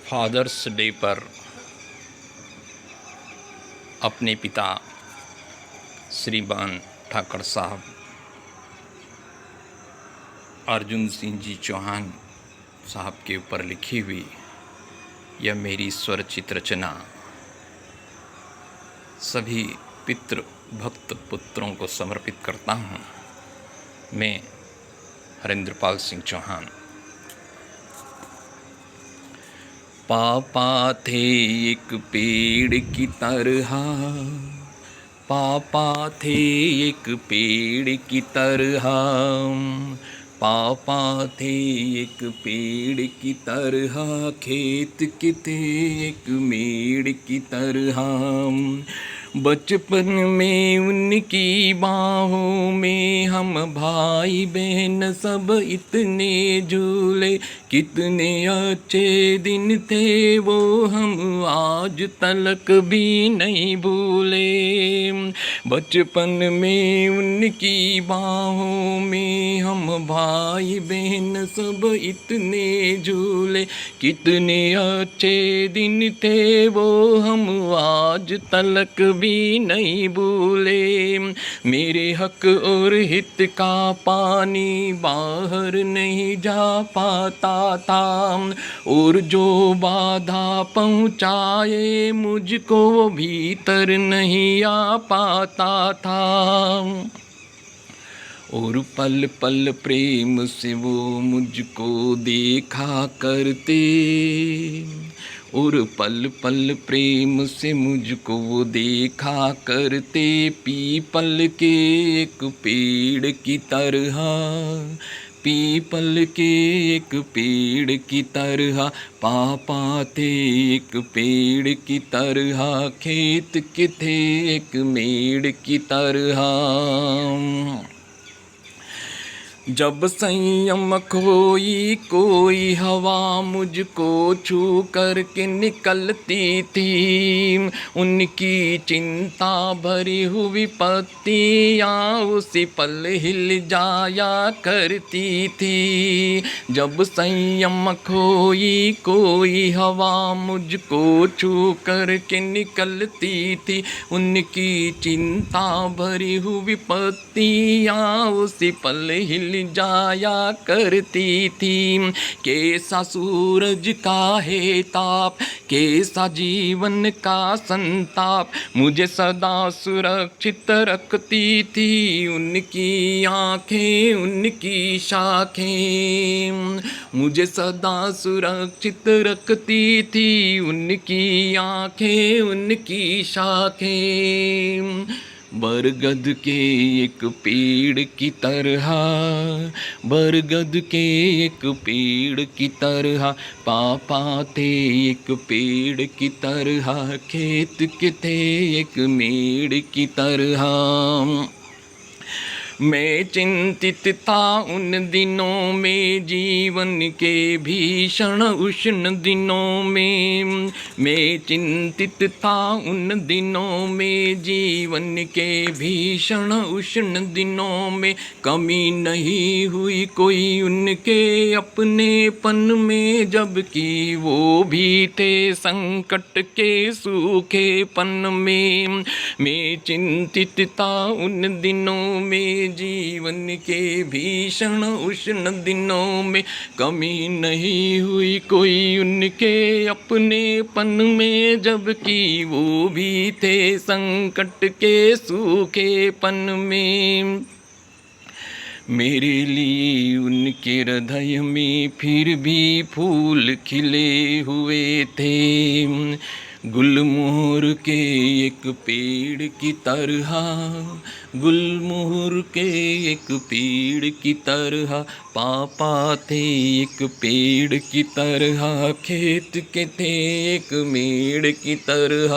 Fathers day पर अपने पिता श्रीमान ठाकर साहब अर्जुन सिंह जी चौहान साहब के ऊपर लिखी हुई यह मेरी स्वरचित रचना सभी पितृ भक्त पुत्रों को समर्पित करता हूँ। मैं हरेंद्रपाल सिंह चौहान। पापा थे एक पेड़ की तरह, पापा थे एक पेड़ की तरह, पापा थे एक पेड़ की तरह, खेत के थे एक मेड़ की तरह। बचपन में उनकी बाहों में हम भाई बहन सब इतने झूले, कितने अच्छे दिन थे वो हम आज तलक भी नहीं भूले। बचपन में उनकी बाहों में हम भाई बहन सब इतने झूले, कितने अच्छे दिन थे वो हम आज तलक भी नहीं भूले। मेरे हक और हित का पानी बाहर नहीं जा पाता था, और जो बाधा पहुँचाए मुझको वो भीतर नहीं आ पाता था। और पल पल प्रेम से वो मुझको देखा करते, और पल पल प्रेम से मुझको वो देखा करते। पीपल के एक पेड़ की तरह, पीपल के एक पेड़ की तरह, पापा थे एक पेड़ की तरह, खेत के थे एक मेड़ की तरह। जब संयम खोई कोई हवा मुझको छू कर के निकलती थी, उनकी चिंता भरी हुई पत्तियाँ उसी पल हिल जाया करती थी। जब संयम खोई कोई हवा मुझको छू कर के निकलती थी, उनकी चिंता भरी हुई पत्तियाँ उसी पल हिल जाया करती थी। कैसा सूरज का है ताप, कैसा जीवन का संताप, मुझे सदा सुरक्षित रखती थी उनकी आँखें उनकी शाखें। मुझे सदा सुरक्षित रखती थी उनकी आँखें उनकी शाखें। बरगद के एक पेड़ की तरह, बरगद के एक पेड़ की तरह, पापा थे एक पेड़ की तरह, खेत के थे एक मेड़ की तरह। मैं चिंतित था उन दिनों में जीवन के भीषण उष्ण दिनों में, मैं चिंतित था उन दिनों में जीवन के भीषण उष्ण दिनों में। कमी नहीं हुई कोई उनके अपनेपन में, जबकि वो भी थे संकट के सूखेपन में। मैं चिंतित था उन दिनों में जीवन के भीषण उष्ण दिनों में, कमी नहीं हुई कोई उनके अपनेपन में, जबकि वो भी थे संकट के सूखेपन में। मेरे लिए उनके हृदय में फिर भी फूल खिले हुए थे, गुलमोहर के एक पेड़ की तरह, गुलमोहर के एक पेड़ की तरह, पापा थे एक पेड़ की तरह, खेत के थे एक मेड़ की तरह।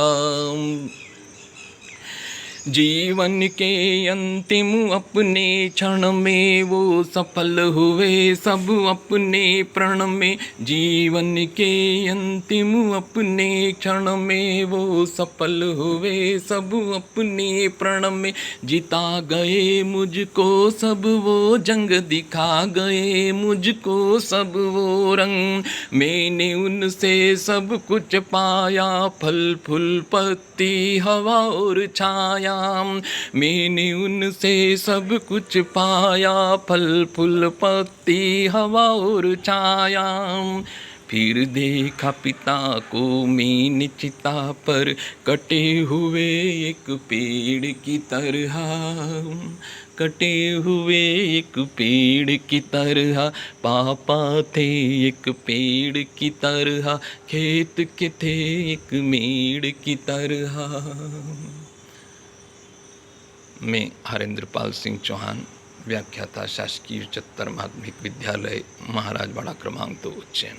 जीवन के अंतिम अपने क्षण में वो सफल हुए सब अपने प्रण में। जीवन के अंतिम अपने क्षण में वो सफल हुए सब अपने प्रण में। जिता गए मुझको सब वो जंग, दिखा गए मुझको सब वो रंग। मैंने उनसे सब कुछ पाया, फल फूल पत्ती हवा और छाया। मैंने उनसे सब कुछ पाया, फल फूल पत्ती हवा और छाया। फिर देखा पिता को मैंने चिता पर, कटे हुए एक पेड़ की तरह, कटे हुए एक पेड़ की तरह। पापा थे एक पेड़ की तरह, खेत के थे एक मेड़ की तरह। मैं हरेंद्रपाल सिंह चौहान, व्याख्याता, शासकीय उच्चतर माध्यमिक विद्यालय महाराजवाड़ा क्रमांक 2 उज्जैन।